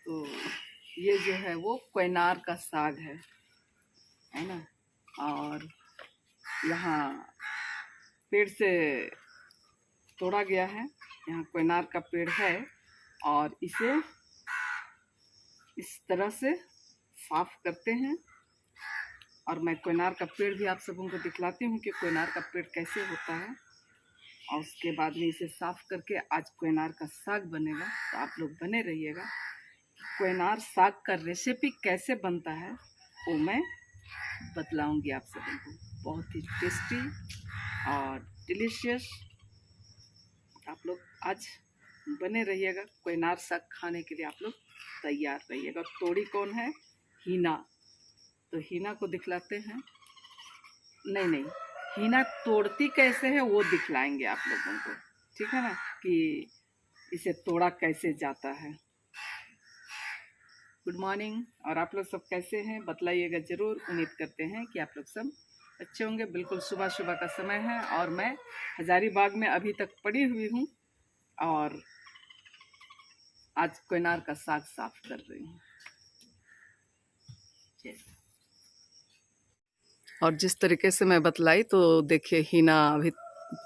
तो ये जो है वो क्वेनार का साग है ना। और यहाँ पेड़ से तोड़ा गया है, यहाँ क्वेनार का पेड़ है और इसे इस तरह से साफ करते हैं। और मैं क्वेनार का पेड़ भी आप सबों को दिखलाती हूँ कि क्वेनार का पेड़ कैसे होता है। और उसके बाद में इसे साफ करके आज क्वेनार का साग बनेगा, तो आप लोग बने रहिएगा। क्वेनार साग का रेसिपी कैसे बनता है वो मैं बतलाऊंगी आप सबों को। बहुत ही टेस्टी और डिलीशियस। आप लोग आज बने रहिएगा, क्वेनार साग खाने के लिए आप लोग तैयार रहिएगा। तोड़ी कौन है? हीना। तो हीना को दिखलाते हैं, नहीं, हीना तोड़ती कैसे है वो दिखलाएंगे आप लोगों को, ठीक है ना, कि इसे तोड़ा कैसे जाता है। Good morning. और आप लोग सब कैसे हैं बतलाइएगा ज़रूर। उम्मीद करते हैं कि आप लोग सब अच्छे होंगे। बिल्कुल सुबह सुबह का समय है और मैं हजारीबाग में अभी तक पड़ी हुई हूँ और आज क्वेनार का साग साफ कर रही हूँ। और जिस तरीके से मैं बतलाई तो देखिए हीना अभी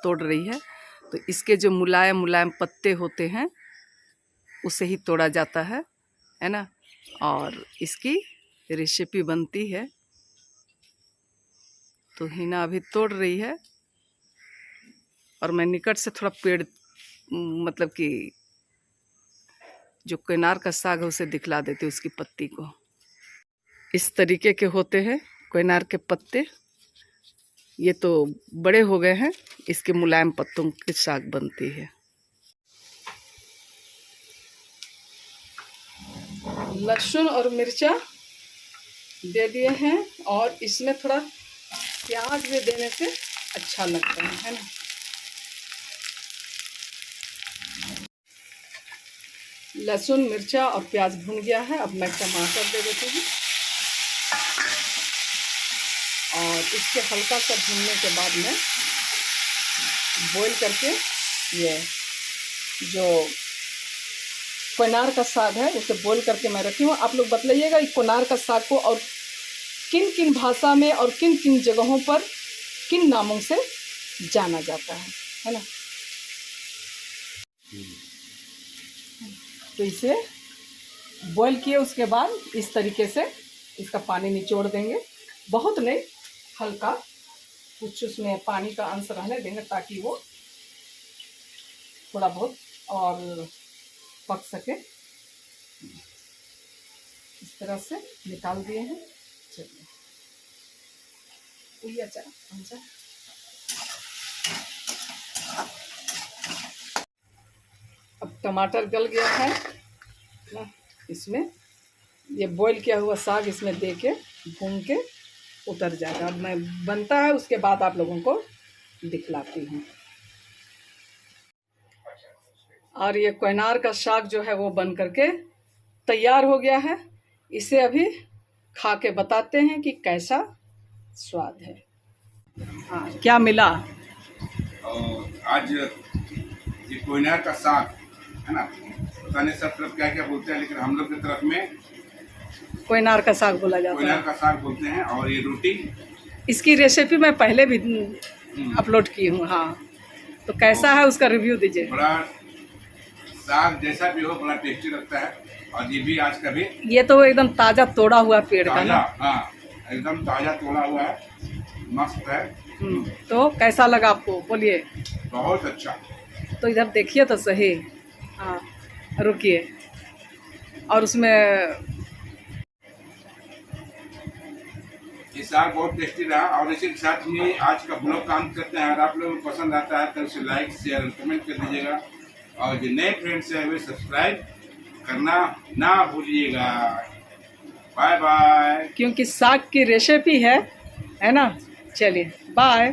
तोड़ रही है। तो इसके जो मुलायम मुलायम पत्ते होते हैं उसे ही तोड़ा जाता है ना। और इसकी रेसिपी बनती है। तो हीना अभी तोड़ रही है और मैं निकट से थोड़ा पेड़ मतलब कि जो क्वेनार का साग है उसे दिखला देती हूँ, उसकी पत्ती को। इस तरीके के होते हैं क्वेनार के पत्ते। ये तो बड़े हो गए हैं, इसके मुलायम पत्तों की साग बनती है। लहसुन और मिर्चा दे दिए हैं और इसमें थोड़ा प्याज भी देने से अच्छा लगता है ना। लहसुन मिर्चा और प्याज भुन गया है। अब मैं टमाटर दे देती हूँ और इसके हल्का सा भुनने के बाद में बॉईल करके ये जो क्वेनार का साग है उसे बॉईल करके मैं रखी हूँ। आप लोग बतलाइएगा क्वेनार का साग को और किन किन भाषा में और किन किन जगहों पर किन नामों से जाना जाता है ना। तो इसे बॉईल किए उसके बाद इस तरीके से इसका पानी निचोड़ देंगे। बहुत नहीं, हल्का कुछ उसमें पानी का अंश रहने देंगे ताकि वो थोड़ा बहुत और पक सके। इस तरह से निकाल दिए हैं। चलिए अब टमाटर गल गया है ना, इसमें ये बॉईल किया हुआ साग इसमें दे के भून के उतर जाएगा। अब मैं बनता है उसके बाद आप लोगों को दिखलाती हूँ। और ये क्वेनार का साग जो है वो बन करके तैयार हो गया है। इसे अभी खा के बताते हैं कि कैसा स्वाद है। हाँ, क्या मिला आज ये क्वेनार का साग है ना। पता नहीं सब तरफ क्या क्या बोलते हैं, लेकिन हम लोग की तरफ में क्वेनार का साग बोला जाता है। क्वेनार का साग बोलते हैं। और ये रोटी, इसकी रेसिपी मैं पहले भी अपलोड की हूँ। हाँ, तो कैसा है उसका रिव्यू दीजिए। बड़ा साग जैसा भी हो बड़ा टेस्टी लगता है। और ये भी आज का भी ये तो एकदम ताजा तोड़ा हुआ पेड़ का ना। हाँ, एकदम ताजा तोड़ा हुआ है, मस्त है। तो कैसा लगा आपको बोलिए। बहुत अच्छा। तो इधर देखिए तो सही। हाँ, रुकिए। और उसमें ये साग बहुत टेस्टी रहा। और इसी के साथ ही आज का ब्लॉग काम करते हैं। अगर आप लोगों को पसंद आता है तो उसे लाइक शेयर और कमेंट कर दीजिएगा। और जो नए फ्रेंड्स हैं वे सब्सक्राइब करना ना भूलिएगा। Bye bye. क्योंकि साग की रेसिपी है ना। चलिए बाय।